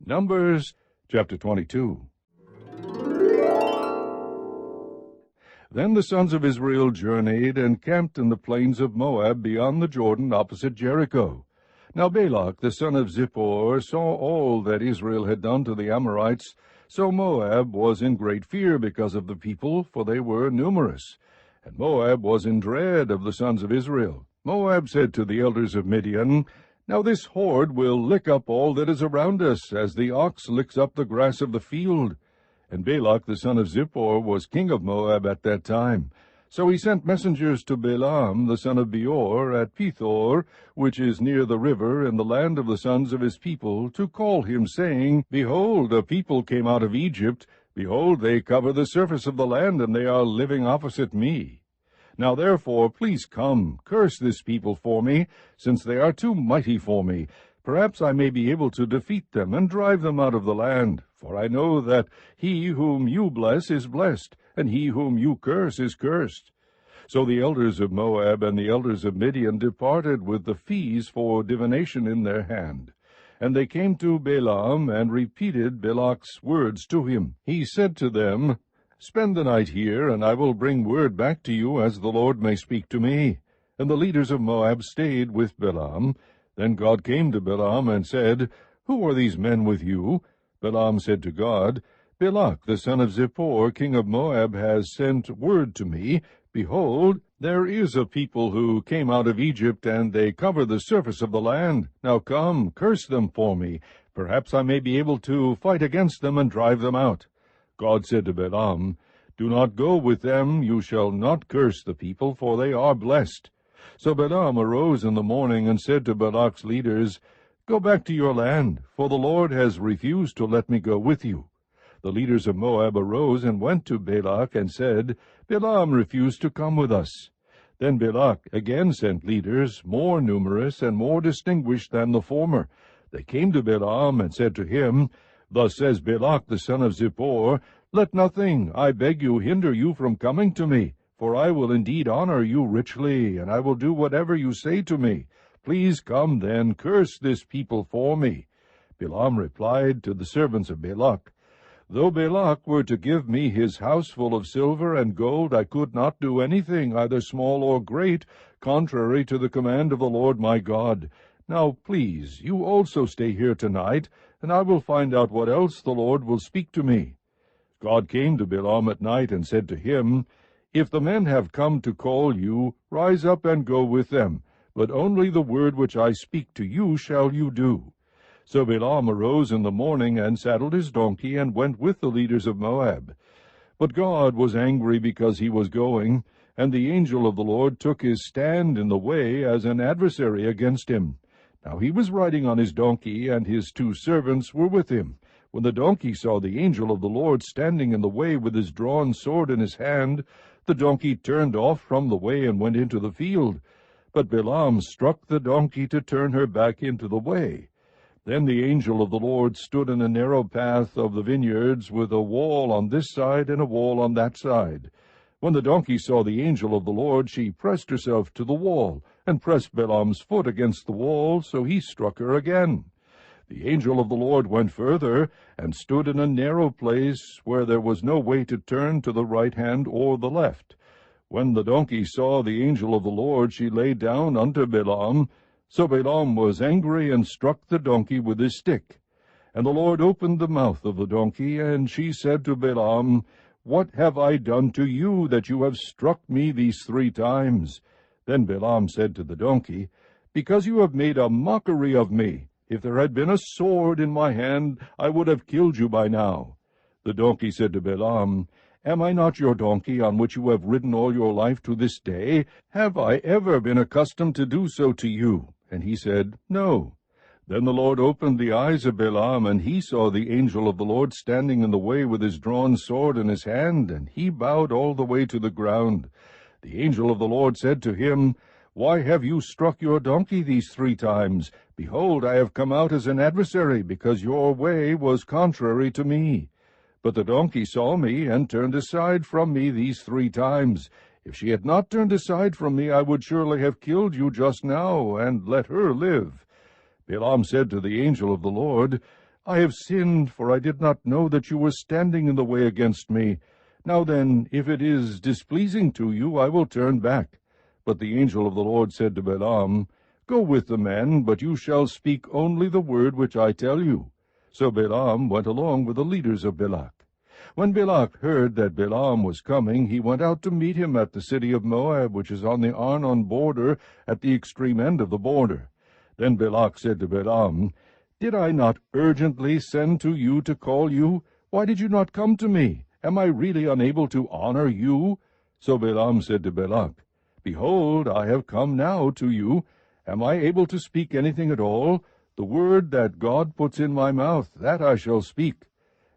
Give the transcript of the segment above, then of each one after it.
Numbers chapter 22. Then the sons of Israel journeyed and camped in the plains of Moab beyond the Jordan opposite Jericho. Now Balak the son of Zippor saw all that Israel had done to the Amorites, so Moab was in great fear because of the people, for they were numerous. And Moab was in dread of the sons of Israel. Moab said to the elders of Midian, Now this horde will lick up all that is around us, as the ox licks up the grass of the field. And Balak the son of Zippor was king of Moab at that time. So he sent messengers to Balaam the son of Beor at Pethor, which is near the river in the land of the sons of his people, to call him, saying, Behold, a people came out of Egypt. Behold, they cover the surface of the land, and they are living opposite me. Now therefore, please come, curse this people for me, since they are too mighty for me. Perhaps I may be able to defeat them and drive them out of the land. For I know that he whom you bless is blessed, and he whom you curse is cursed. So the elders of Moab and the elders of Midian departed with the fees for divination in their hand. And they came to Balaam, and repeated Balak's words to him. He said to them, Spend the night here, and I will bring word back to you, as the Lord may speak to me. And the leaders of Moab stayed with Balaam. Then God came to Balaam and said, Who are these men with you? Balaam said to God, Balak the son of Zippor, king of Moab, has sent word to me. Behold, there is a people who came out of Egypt, and they cover the surface of the land. Now come, curse them for me. Perhaps I may be able to fight against them and drive them out. God said to Balaam, Do not go with them. You shall not curse the people, for they are blessed. So Balaam arose in the morning and said to Balak's leaders, Go back to your land, for the Lord has refused to let me go with you. The leaders of Moab arose and went to Balak and said, Balaam refused to come with us. Then Balak again sent leaders, more numerous and more distinguished than the former. They came to Balaam and said to him, Thus says Balak the son of Zippor, Let nothing, I beg you, hinder you from coming to me, for I will indeed honor you richly, and I will do whatever you say to me. Please come then, curse this people for me. Balaam replied to the servants of Balak, Though Balak were to give me his house full of silver and gold, I could not do anything, either small or great, contrary to the command of the Lord my God. Now please, you also stay here tonight, and I will find out what else the Lord will speak to me. God came to Balaam at night and said to him, If the men have come to call you, rise up and go with them, but only the word which I speak to you shall you do. So Balaam arose in the morning and saddled his donkey and went with the leaders of Moab. But God was angry because he was going, and the angel of the Lord took his stand in the way as an adversary against him. Now he was riding on his donkey, and his 2 servants were with him. When the donkey saw the angel of the Lord standing in the way with his drawn sword in his hand, the donkey turned off from the way and went into the field. But Balaam struck the donkey to turn her back into the way. Then the angel of the Lord stood in a narrow path of the vineyards, with a wall on this side and a wall on that side. When the donkey saw the angel of the Lord, she pressed herself to the wall, and pressed Balaam's foot against the wall, so he struck her again. The angel of the Lord went further, and stood in a narrow place, where there was no way to turn to the right hand or the left. When the donkey saw the angel of the Lord, she lay down unto Balaam. So Balaam was angry, and struck the donkey with his stick. And the Lord opened the mouth of the donkey, and she said to Balaam, What have I done to you, that you have struck me these 3 times? Then Balaam said to the donkey, Because you have made a mockery of me. If there had been a sword in my hand, I would have killed you by now. The donkey said to Balaam, Am I not your donkey, on which you have ridden all your life to this day? Have I ever been accustomed to do so to you? And he said, No. Then the Lord opened the eyes of Balaam, and he saw the angel of the Lord standing in the way with his drawn sword in his hand, and he bowed all the way to the ground. The angel of the Lord said to him, Why have you struck your donkey these 3 times? Behold, I have come out as an adversary, because your way was contrary to me. But the donkey saw me, and turned aside from me these 3 times. If she had not turned aside from me, I would surely have killed you just now, and let her live. Balaam said to the angel of the Lord, I have sinned, for I did not know that you were standing in the way against me. Now then, if it is displeasing to you, I will turn back. But the angel of the Lord said to Balaam, Go with the men, but you shall speak only the word which I tell you. So Balaam went along with the leaders of Balak. When Balak heard that Balaam was coming, he went out to meet him at the city of Moab, which is on the Arnon border, at the extreme end of the border. Then Balak said to Balaam, Did I not urgently send to you to call you? Why did you not come to me? Am I really unable to honor you? So Balaam said to Balak, Behold, I have come now to you. Am I able to speak anything at all? The word that God puts in my mouth, that I shall speak.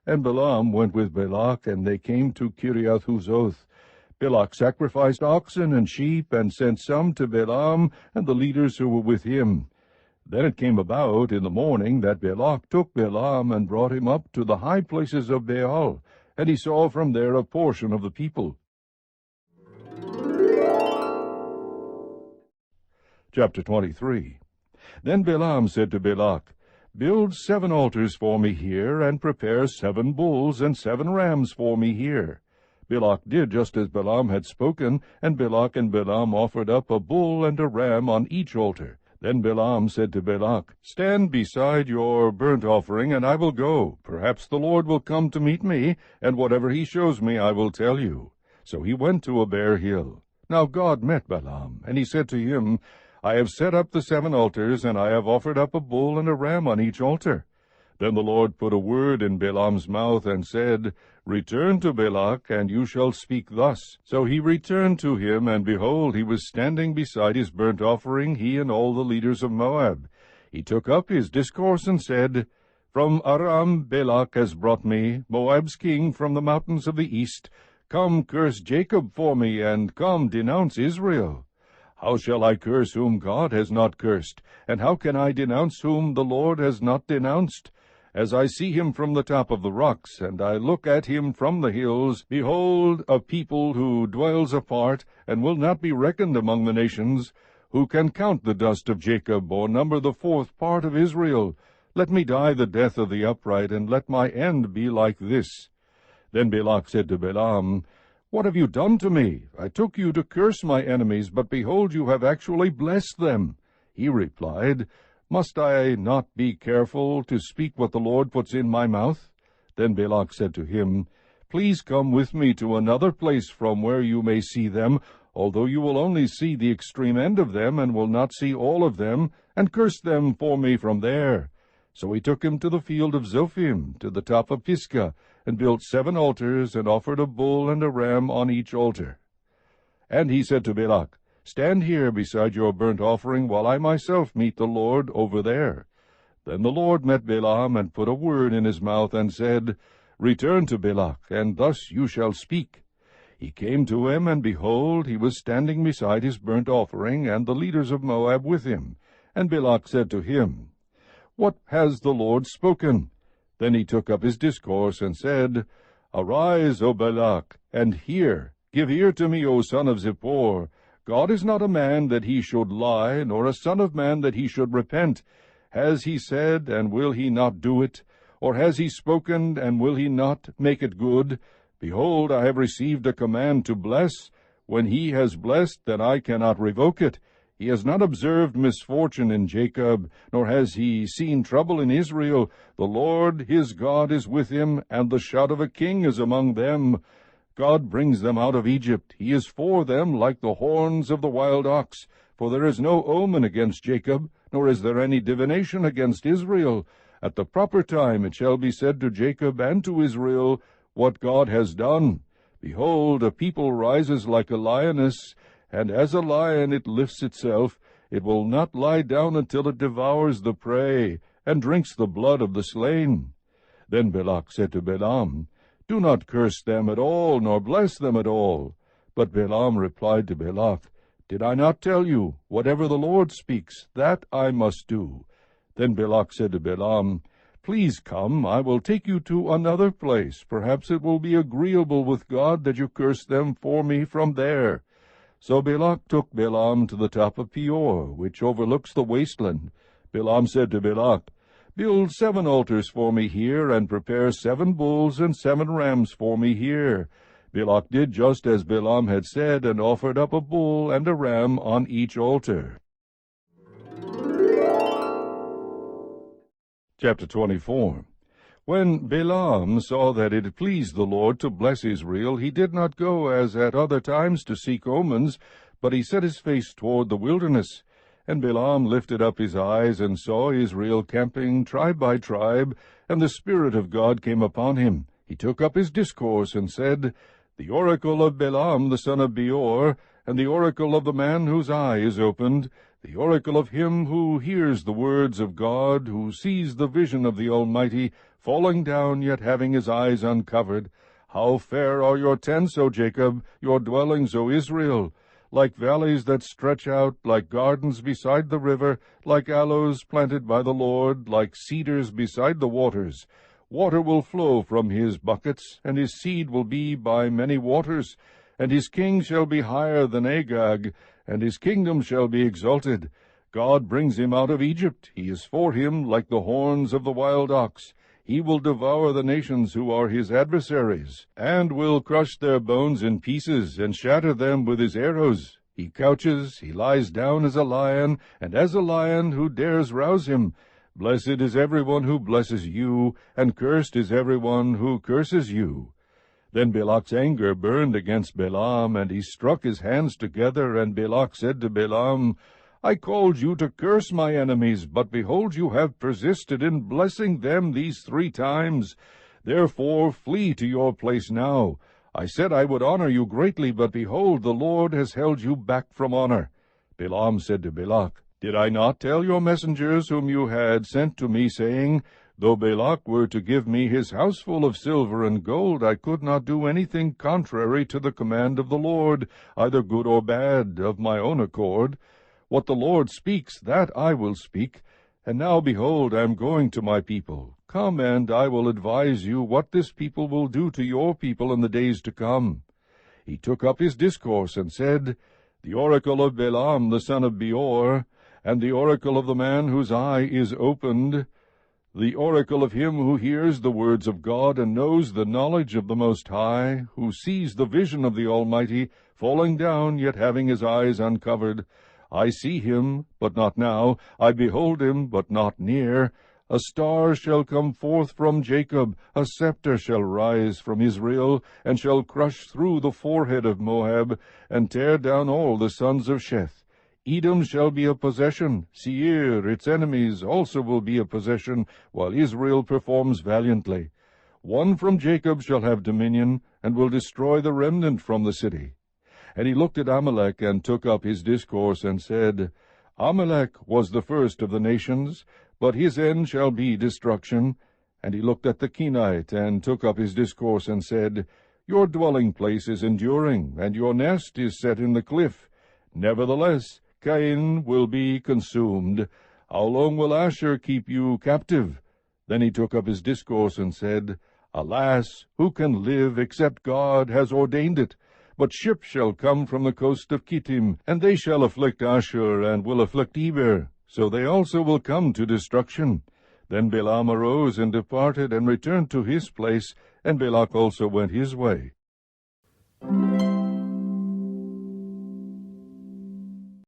And Balaam went with Balak, and they came to Kiriath-huzoth. Balak sacrificed oxen and sheep, and sent some to Balaam and the leaders who were with him. Then it came about in the morning that Balak took Balaam and brought him up to the high places of Baal, and he saw from there a portion of the people. Chapter 23. Then Balaam said to Balak, Build 7 altars for me here, and prepare 7 bulls and 7 rams for me here. Balak did just as Balaam had spoken, and Balak and Balaam offered up a bull and a ram on each altar. Then Balaam said to Balak, Stand beside your burnt offering, and I will go. Perhaps the Lord will come to meet me, and whatever he shows me I will tell you. So he went to a bare hill. Now God met Balaam, and he said to him, I have set up the 7 altars, and I have offered up a bull and a ram on each altar. Then the Lord put a word in Balaam's mouth, and said, Return to Balak, and you shall speak thus. So he returned to him, and behold, he was standing beside his burnt offering, he and all the leaders of Moab. He took up his discourse, and said, From Aram Balak has brought me, Moab's king, from the mountains of the east. Come, curse Jacob for me, and come, denounce Israel. How shall I curse whom God has not cursed? And how can I denounce whom the Lord has not denounced? As I see him from the top of the rocks, and I look at him from the hills, behold, a people who dwells apart, and will not be reckoned among the nations. Who can count the dust of Jacob, or number the 4th part of Israel? Let me die the death of the upright, and let my end be like this. Then Balak said to Balaam, What have you done to me? I took you to curse my enemies, but behold, you have actually blessed them. He replied, Must I not be careful to speak what the Lord puts in my mouth? Then Balak said to him, Please come with me to another place from where you may see them, although you will only see the extreme end of them, and will not see all of them, and curse them for me from there. So he took him to the field of Zophim, to the top of Pisgah, and built 7 altars, and offered a bull and a ram on each altar. And he said to Balak, Stand here beside your burnt offering, while I myself meet the Lord over there. Then the Lord met Balaam, and put a word in his mouth, and said, Return to Balak, and thus you shall speak. He came to him, and behold, he was standing beside his burnt offering, and the leaders of Moab with him. And Balak said to him, What has the Lord spoken? Then he took up his discourse, and said, Arise, O Balak, and hear. Give ear to me, O son of Zippor. God is not a man that he should lie, nor a son of man that he should repent. Has he said, and will he not do it? Or has he spoken, and will he not make it good? Behold, I have received a command to bless. When he has blessed, then I cannot revoke it. He has not observed misfortune in Jacob, nor has he seen trouble in Israel. The Lord his God is with him, and the shout of a king is among them. God brings them out of Egypt. He is for them like the horns of the wild ox. For there is no omen against Jacob, nor is there any divination against Israel. At the proper time it shall be said to Jacob and to Israel, What God has done. Behold, a people rises like a lioness, and as a lion it lifts itself. It will not lie down until it devours the prey, and drinks the blood of the slain. Then Balak said to Balaam, Do not curse them at all, nor bless them at all. But Balaam replied to Balak, Did I not tell you, whatever the Lord speaks, that I must do? Then Balak said to Balaam, Please come, I will take you to another place. Perhaps it will be agreeable with God that you curse them for me from there. So Balak took Balaam to the top of Peor, which overlooks the wasteland. Balaam said to Balak, Build 7 altars for me here, and prepare 7 bulls and 7 rams for me here. Balak did just as Balaam had said, and offered up a bull and a ram on each altar. Chapter 24. When Balaam saw that it pleased the Lord to bless Israel, he did not go as at other times to seek omens, but he set his face toward the wilderness. And Balaam lifted up his eyes, and saw Israel camping tribe by tribe, and the Spirit of God came upon him. He took up his discourse, and said, The oracle of Balaam the son of Beor, and the oracle of the man whose eye is opened, the oracle of him who hears the words of God, who sees the vision of the Almighty, falling down, yet having his eyes uncovered. How fair are your tents, O Jacob, your dwellings, O Israel! Like valleys that stretch out, like gardens beside the river, like aloes planted by the Lord, like cedars beside the waters. Water will flow from his buckets, and his seed will be by many waters. And his king shall be higher than Agag, and his kingdom shall be exalted. God brings him out of Egypt. He is for him like the horns of the wild ox. He will devour the nations who are his adversaries, and will crush their bones in pieces, and shatter them with his arrows. He couches, he lies down as a lion, and as a lion who dares rouse him. Blessed is everyone who blesses you, and cursed is everyone who curses you. Then Balak's anger burned against Balaam, and he struck his hands together, and Balak said to Balaam, I called you to curse my enemies, but behold, you have persisted in blessing them these 3 times. Therefore flee to your place now. I said I would honor you greatly, but behold, the Lord has held you back from honor. Balaam said to Balak, Did I not tell your messengers whom you had sent to me, saying, Though Balak were to give me his house full of silver and gold, I could not do anything contrary to the command of the Lord, either good or bad, of my own accord? What the Lord speaks, that I will speak. And now, behold, I am going to my people. Come, and I will advise you what this people will do to your people in the days to come. He took up his discourse, and said, The oracle of Balaam the son of Beor, and the oracle of the man whose eye is opened, the oracle of him who hears the words of God, and knows the knowledge of the Most High, who sees the vision of the Almighty, falling down, yet having his eyes uncovered. I see him, but not now. I behold him, but not near. A star shall come forth from Jacob, a scepter shall rise from Israel, and shall crush through the forehead of Moab, and tear down all the sons of Sheth. Edom shall be a possession. Seir, its enemies, also will be a possession, while Israel performs valiantly. One from Jacob shall have dominion, and will destroy the remnant from the city. And he looked at Amalek, and took up his discourse, and said, Amalek was the first of the nations, but his end shall be destruction. And he looked at the Kenite, and took up his discourse, and said, Your dwelling place is enduring, and your nest is set in the cliff. Nevertheless, Cain will be consumed. How long will Asher keep you captive? Then he took up his discourse, and said, Alas, who can live except God has ordained it? But ships shall come from the coast of Kittim, and they shall afflict Asher, and will afflict Eber. So they also will come to destruction. Then Balaam arose and departed, and returned to his place, and Balak also went his way.